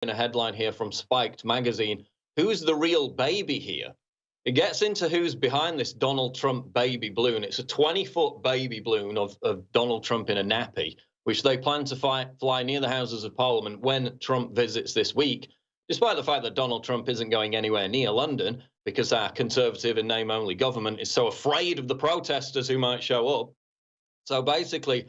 in a headline here from Spiked magazine. Who's the real baby here? It gets into who's behind this Donald Trump baby balloon. It's a 20-foot baby balloon of Donald Trump in a nappy, which they plan to fly near the Houses of Parliament when Trump visits this week, despite the fact that Donald Trump isn't going anywhere near London because our conservative and name-only government is so afraid of the protesters who might show up. So basically,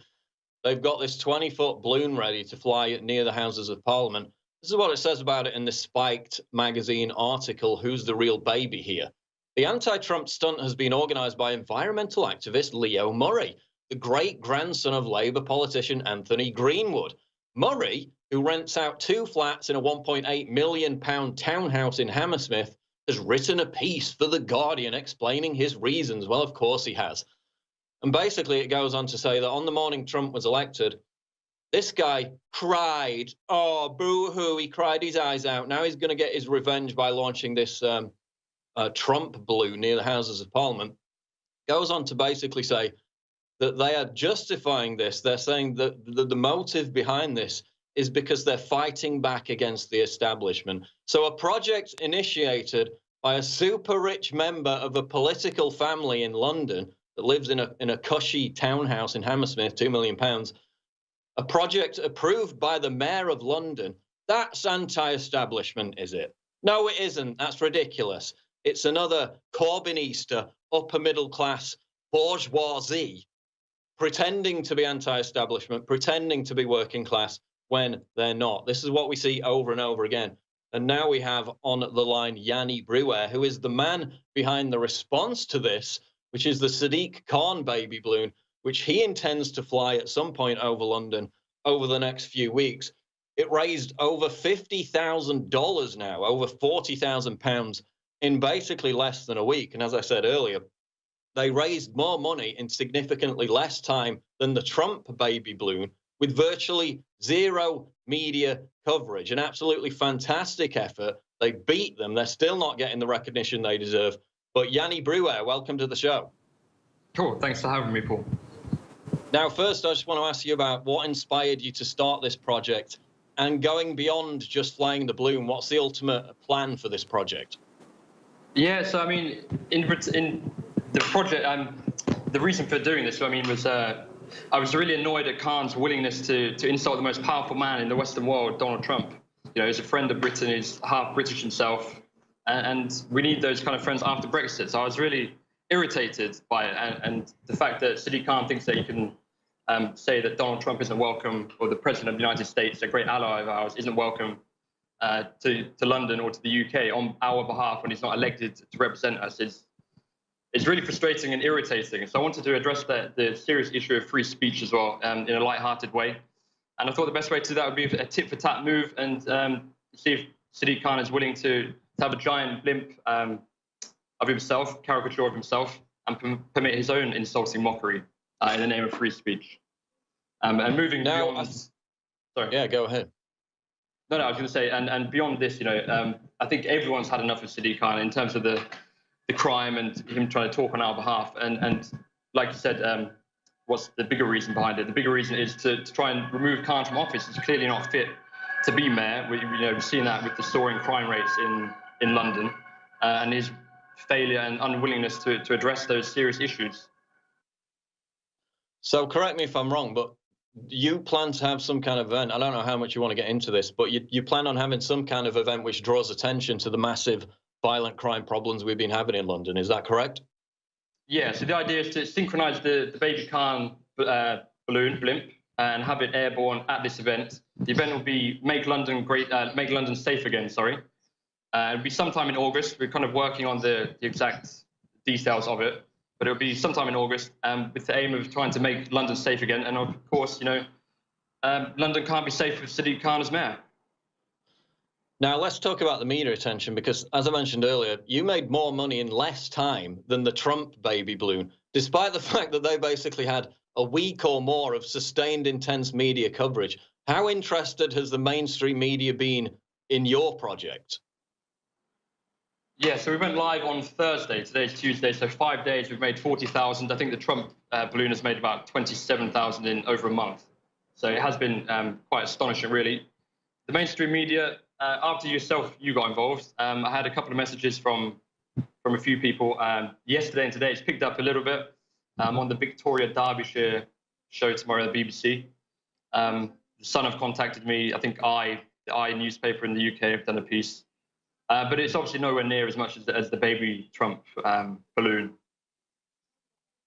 they've got this 20-foot balloon ready to fly near the Houses of Parliament. This is what it says about it in this Spiked magazine article, Who's the Real Baby Here? The anti-Trump stunt has been organised by environmental activist Leo Murray, the great-grandson of Labour politician Anthony Greenwood. Murray, who rents out 2 flats in a £1.8 million townhouse in Hammersmith, has written a piece for The Guardian explaining his reasons. Well, of course he has. And basically it goes on to say that on the morning Trump was elected, this guy cried. Oh, boo-hoo, he cried his eyes out. Now he's going to get his revenge by launching this Trump balloon near the Houses of Parliament. Goes on to basically say that they are justifying this. They're saying that the motive behind this is because they're fighting back against the establishment. So a project initiated by a super rich member of a political family in London that lives in a cushy townhouse in Hammersmith, £2 million, a project approved by the mayor of London, that's anti-establishment, is it? No, it isn't. That's ridiculous. It's another Corbynista, upper middle class bourgeoisie pretending to be anti-establishment, pretending to be working class when they're not. This is what we see over and over again. And now we have on the line Yanni Brewer, who is the man behind the response to this, which is the Sadiq Khan baby balloon, which he intends to fly at some point over London over the next few weeks. It raised over $50,000 now, over £40,000 in basically less than a week. And as I said earlier, they raised more money in significantly less time than the Trump baby balloon, with virtually zero media coverage. An absolutely fantastic effort. They beat them. They're still not getting the recognition they deserve. But Yanni Brewer, welcome to the show. Cool. Thanks for having me, Paul. Now, first, I just want to ask you about what inspired you to start this project, and going beyond just flying the balloon, what's the ultimate plan for this project? Yeah, so I mean, in the project, the reason for doing this, I mean, was I was really annoyed at Khan's willingness to insult the most powerful man in the Western world, Donald Trump. You know, he's a friend of Britain, he's half British himself, and we need those kind of friends after Brexit. So I was really irritated by it, and the fact that Sadiq Khan thinks that he can say that Donald Trump isn't welcome, or the President of the United States, a great ally of ours, isn't welcome to London or to the UK on our behalf when he's not elected to represent us is really frustrating and irritating. So I wanted to address the serious issue of free speech as well in a light-hearted way. And I thought the best way to do that would be a tit-for-tat move and see if Sadiq Khan is willing to have a giant blimp of himself, caricature of himself, and permit his own insulting mockery in the name of free speech. And moving now, beyond... Sorry. Yeah, go ahead. No, I was going to say, and beyond this, you know, I think everyone's had enough of Sadiq Khan in terms of the crime and him trying to talk on our behalf. And like you said, what's the bigger reason behind it? The bigger reason is to try and remove Khan from office. He's clearly not fit to be mayor. We've seen that with the soaring crime rates in London and his failure and unwillingness to address those serious issues. So correct me if I'm wrong, but you plan to have some kind of event. I don't know how much you want to get into this, but you plan on having some kind of event which draws attention to the massive violent crime problems we've been having in London. Is that correct? Yeah, so the idea is to synchronize the baby Khan balloon, blimp, and have it airborne at this event. The event will be Make London Great, Make London Safe Again, sorry. It'll be sometime in August. We're kind of working on the exact details of it, but it'll be sometime in August with the aim of trying to make London safe again. And of course, you know, London can't be safe with Sadiq Khan as mayor. Now, let's talk about the media attention, because, as I mentioned earlier, you made more money in less time than the Trump baby balloon, despite the fact that they basically had a week or more of sustained intense media coverage. How interested has the mainstream media been in your project? Yeah, so we went live on Thursday. Today's Tuesday, so 5 days. We've made 40,000. I think the Trump balloon has made about 27,000 in over a month. So it has been quite astonishing, really. The mainstream media, after you got involved, I had a couple of messages from a few people yesterday and today. It's picked up a little bit. On the Victoria Derbyshire show tomorrow at the BBC. The Sun have contacted me. I think the I newspaper in the UK have done a piece. But it's obviously nowhere near as much as the baby Trump balloon.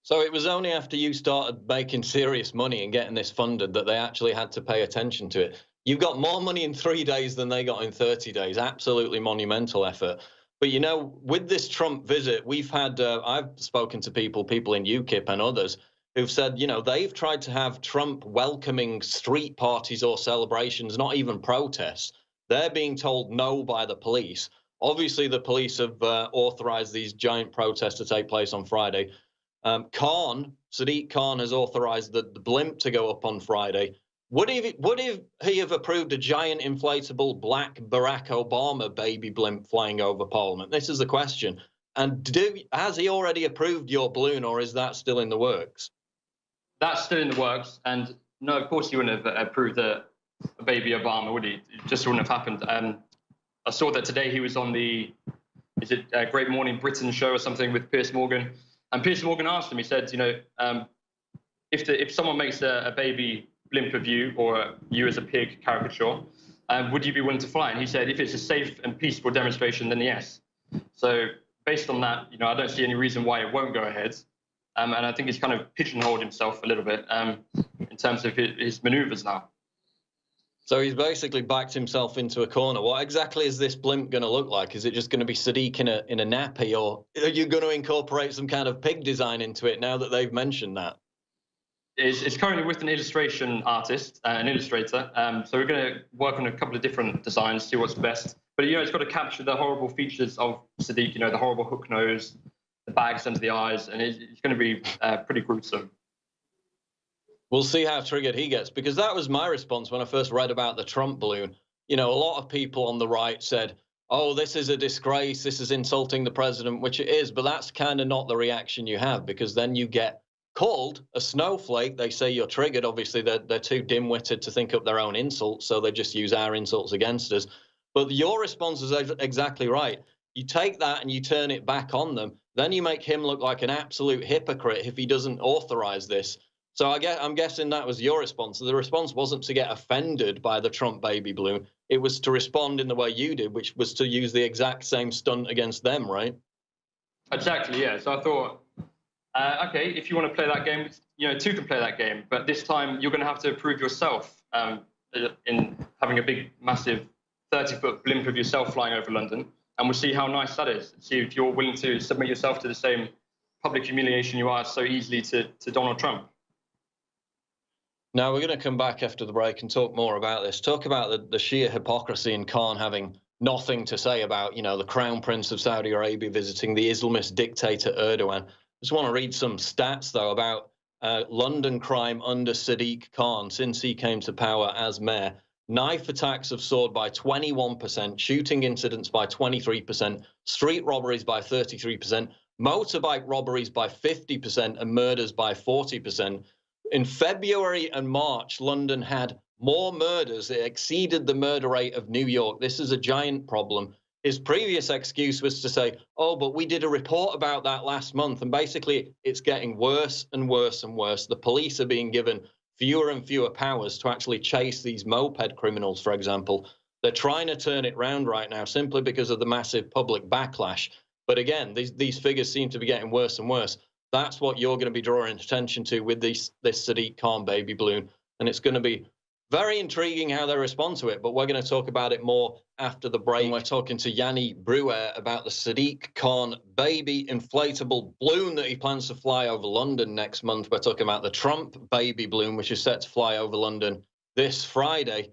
So it was only after you started making serious money and getting this funded that they actually had to pay attention to it. You've got more money in 3 days than they got in 30 days. Absolutely monumental effort. But, you know, with this Trump visit, we've had, I've spoken to people in UKIP and others who've said, you know, they've tried to have Trump welcoming street parties or celebrations, not even protests. They're being told no by the police. Obviously, the police have authorized these giant protests to take place on Friday. Sadiq Khan has authorized the blimp to go up on Friday. Would he have approved a giant inflatable black Barack Obama baby blimp flying over Parliament? This is the question. And has he already approved your balloon, or is that still in the works? That's still in the works. And no, of course he wouldn't have approved a baby Obama, would he? It just wouldn't have happened. I saw that today he was on the, Great Morning Britain show or something with Piers Morgan. And Piers Morgan asked him, he said, you know, if someone makes a baby blimp of you or you as a pig caricature, would you be willing to fly? And he said, if it's a safe and peaceful demonstration, then yes. So based on that, you know, I don't see any reason why it won't go ahead. And I think he's kind of pigeonholed himself a little bit in terms of his maneuvers now. So he's basically backed himself into a corner. What exactly is this blimp going to look like? Is it just going to be Sadiq in a nappy, or are you going to incorporate some kind of pig design into it now that they've mentioned that? It's currently with an illustration artist, an illustrator. So we're going to work on a couple of different designs, see what's best. But, you know, it's got to capture the horrible features of Sadiq, you know, the horrible hook nose, the bags under the eyes, and it's going to be pretty gruesome. We'll see how triggered he gets, because that was my response when I first read about the Trump balloon. You know, a lot of people on the right said, oh, this is a disgrace, this is insulting the president, which it is, but that's kind of not the reaction you have, because then you get called a snowflake. They say you're triggered. Obviously, they're too dim-witted to think up their own insults, so they just use our insults against us. But your response is exactly right. You take that and you turn it back on them. Then you make him look like an absolute hypocrite if he doesn't authorize this. So I'm guessing that was your response. The response wasn't to get offended by the Trump baby balloon. It was to respond in the way you did, which was to use the exact same stunt against them, right? Exactly, yeah. So I thought, okay, if you want to play that game, you know, two can play that game. But this time you're going to have to prove yourself in having a big, massive 30-foot blimp of yourself flying over London. And we'll see how nice that is. See if you're willing to submit yourself to the same public humiliation you are so easily to Donald Trump. Now, we're going to come back after the break and talk more about this, talk about the sheer hypocrisy in Khan having nothing to say about, you know, the Crown Prince of Saudi Arabia visiting the Islamist dictator Erdogan. I just want to read some stats, though, about London crime under Sadiq Khan since he came to power as mayor. Knife attacks have soared by 21%, shooting incidents by 23%, street robberies by 33%, motorbike robberies by 50%, and murders by 40%. In February and March, London had more murders. It exceeded the murder rate of New York. This is a giant problem. His previous excuse was to say, oh, but we did a report about that last month. And basically, it's getting worse and worse and worse. The police are being given fewer and fewer powers to actually chase these moped criminals, for example. They're trying to turn it round right now simply because of the massive public backlash. But again, these figures seem to be getting worse and worse. That's what you're going to be drawing attention to with this Sadiq Khan baby balloon. And it's going to be very intriguing how they respond to it. But we're going to talk about it more after the break. And we're talking to Yanni Brewer about the Sadiq Khan baby inflatable balloon that he plans to fly over London next month. We're talking about the Trump baby balloon, which is set to fly over London this Friday.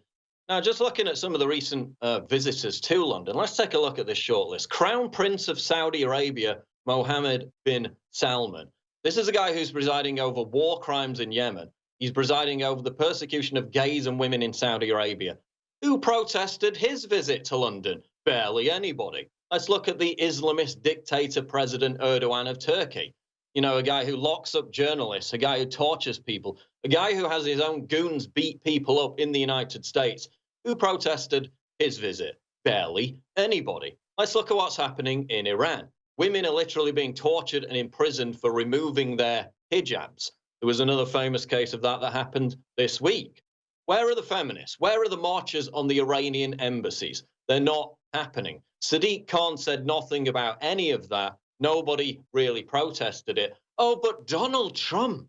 Now, just looking at some of the recent visitors to London, let's take a look at this shortlist. Crown Prince of Saudi Arabia, Mohammed bin Salman. This is a guy who's presiding over war crimes in Yemen. He's presiding over the persecution of gays and women in Saudi Arabia. Who protested his visit to London? Barely anybody. Let's look at the Islamist dictator President Erdogan of Turkey. You know, a guy who locks up journalists, a guy who tortures people, a guy who has his own goons beat people up in the United States. Who protested his visit? Barely anybody. Let's look at what's happening in Iran. Women are literally being tortured and imprisoned for removing their hijabs. There was another famous case of that happened this week. Where are the feminists? Where are the marchers on the Iranian embassies? They're not happening. Sadiq Khan said nothing about any of that. Nobody really protested it. Oh, but Donald Trump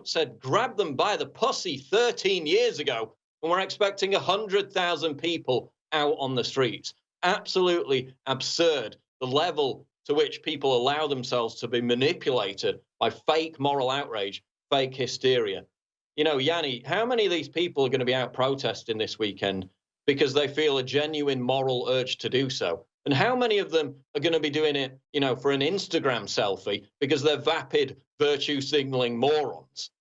said, grab them by the pussy 13 years ago, and we're expecting 100,000 people out on the streets. Absolutely absurd, the level to which people allow themselves to be manipulated by fake moral outrage, fake hysteria. You know, Yanni, how many of these people are going to be out protesting this weekend because they feel a genuine moral urge to do so? And how many of them are going to be doing it, you know, for an Instagram selfie because they're vapid, virtue signaling morons?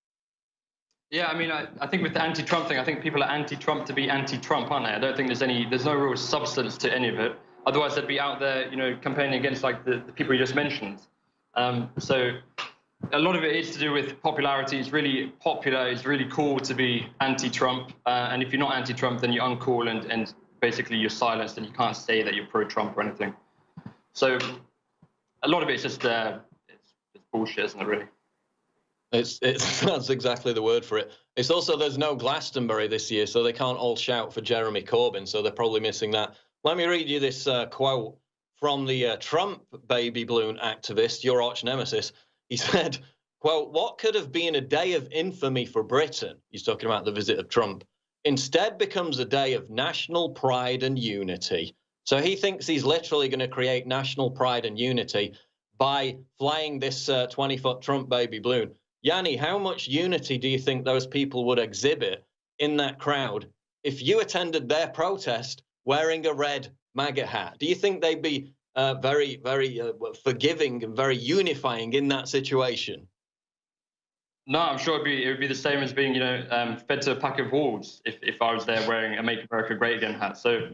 Yeah, I mean, I think with the anti-Trump thing, I think people are anti-Trump to be anti-Trump, aren't they? I don't think there's no real substance to any of it. Otherwise, they'd be out there, you know, campaigning against like the people you just mentioned. So a lot of it is to do with popularity. It's really popular. It's really cool to be anti-Trump. And if you're not anti-Trump, then you're uncool and basically you're silenced and you can't say that you're pro-Trump or anything. So a lot of it is just it's bullshit, isn't it, really? It's that's exactly the word for it. It's also there's no Glastonbury this year, so they can't all shout for Jeremy Corbyn, so they're probably missing that. Let me read you this quote from the Trump baby balloon activist, your arch nemesis. He said, quote, "What could have been a day of infamy for Britain," he's talking about the visit of Trump, "instead becomes a day of national pride and unity." So he thinks he's literally going to create national pride and unity by flying this 20-foot Trump baby balloon. Yanni, how much unity do you think those people would exhibit in that crowd if you attended their protest wearing a red MAGA hat? Do you think they'd be very, very forgiving and very unifying in that situation? No, I'm sure it would be the same as being, you know, fed to a pack of wolves if I was there wearing a "Make America Great Again" hat. So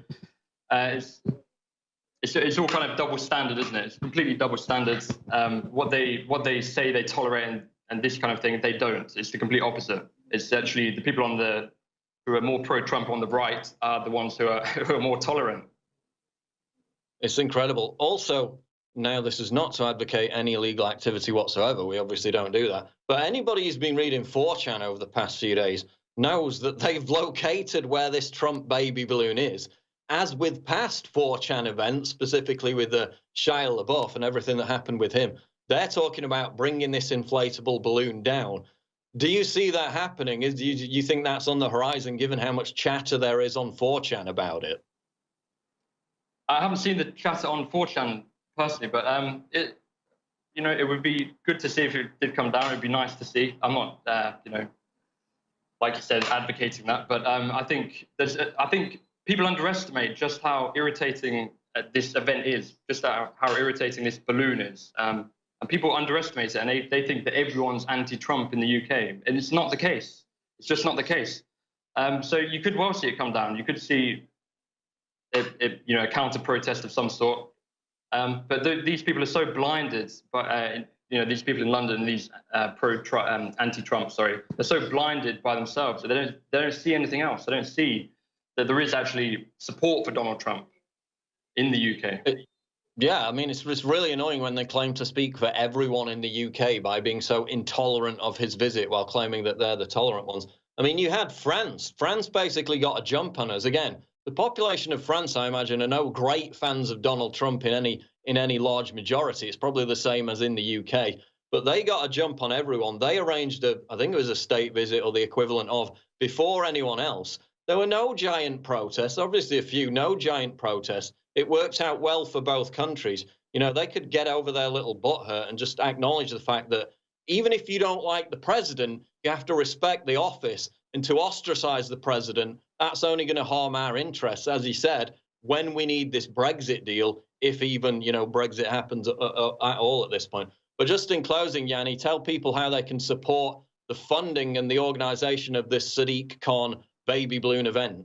it's all kind of double standard, isn't it? It's completely double standards. What they say they tolerate and this kind of thing, they don't. It's the complete opposite. It's actually the people who are more pro-Trump on the right are the ones who are more tolerant. It's incredible. Also, now this is not to advocate any illegal activity whatsoever. We obviously don't do that. But anybody who's been reading 4chan over the past few days knows that they've located where this Trump baby balloon is. As with past 4chan events, specifically with Shia LaBeouf and everything that happened with him, they're talking about bringing this inflatable balloon down. Do you see that happening? Do you think that's on the horizon, given how much chatter there is on 4chan about it? I haven't seen the chatter on 4chan personally, but you know, it would be good to see if it did come down. It'd be nice to see. I'm not, you know, like you said, advocating that, but I think people underestimate just how irritating this event is, just how irritating this balloon is. And people underestimate it, and they think that everyone's anti-Trump in the UK, and it's not the case. It's just not the case. So you could well see it come down. You could see you know, a counter-protest of some sort. But these people are so blinded by, you know, these people in London, these anti-Trump, sorry, they're so blinded by themselves that they don't see anything else. They don't see that there is actually support for Donald Trump in the UK. Yeah, I mean, it's really annoying when they claim to speak for everyone in the UK by being so intolerant of his visit while claiming that they're the tolerant ones. I mean, you had France. France basically got a jump on us. Again, the population of France, I imagine, are no great fans of Donald Trump in any large majority. It's probably the same as in the UK. But they got a jump on everyone. They arranged I think it was a state visit or the equivalent of, before anyone else. There were no giant protests, obviously a few, no giant protests. It worked out well for both countries. You know, they could get over their little butthurt and just acknowledge the fact that even if you don't like the president, you have to respect the office, and to ostracize the president, that's only going to harm our interests, as he said, when we need this Brexit deal, if even, you know, Brexit happens at all at this point. But just in closing, Yanni, tell people how they can support the funding and the organization of this Sadiq Khan baby balloon event.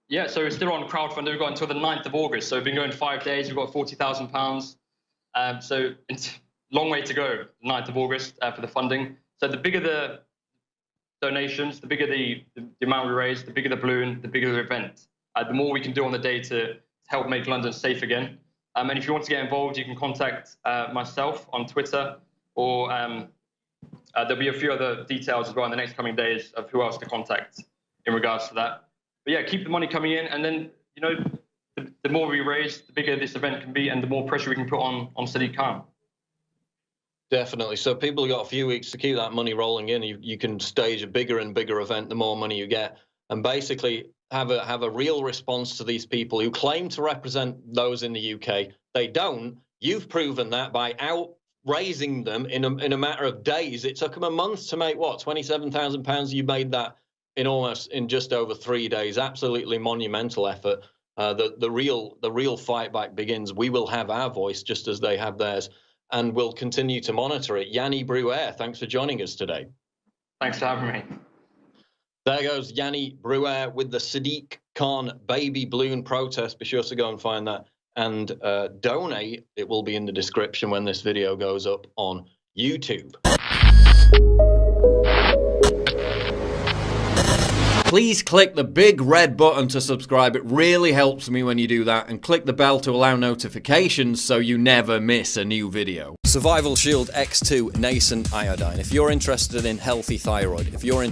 Yeah, so we're still on crowdfunding. We've got until the 9th of August. So we've been going 5 days. We've got £40,000. So it's a long way to go, 9th of August, for the funding. So the bigger the donations, the bigger the amount we raise, the bigger the balloon, the bigger the event. the more we can do on the day to help make London safe again. And if you want to get involved, you can contact myself on Twitter, or there'll be a few other details as well in the next coming days of who else to contact in regards to that. But yeah, keep the money coming in, and then, you know, the more we raise, the bigger this event can be, and the more pressure we can put on Sadiq Khan. Definitely. So people have got a few weeks to keep that money rolling in. You can stage a bigger and bigger event the more money you get, and basically have a real response to these people who claim to represent those in the UK. They don't. You've proven that by outraising them in a matter of days. It took them a month to make, what, £27,000? You made that in just over 3 days. Absolutely monumental effort. The real fight back begins. We will have our voice just as they have theirs, and we'll continue to monitor it. Yanni Brouwer, thanks for joining us today. Thanks for having me. There goes Yanni Brouwer with the Sadiq Khan baby balloon protest. Be sure to go and find that and donate. It will be in the description when this video goes up on YouTube. Please click the big red button to subscribe. It really helps me when you do that. And click the bell to allow notifications so you never miss a new video. Survival Shield X2 Nascent Iodine. If you're interested in healthy thyroid, if you're interested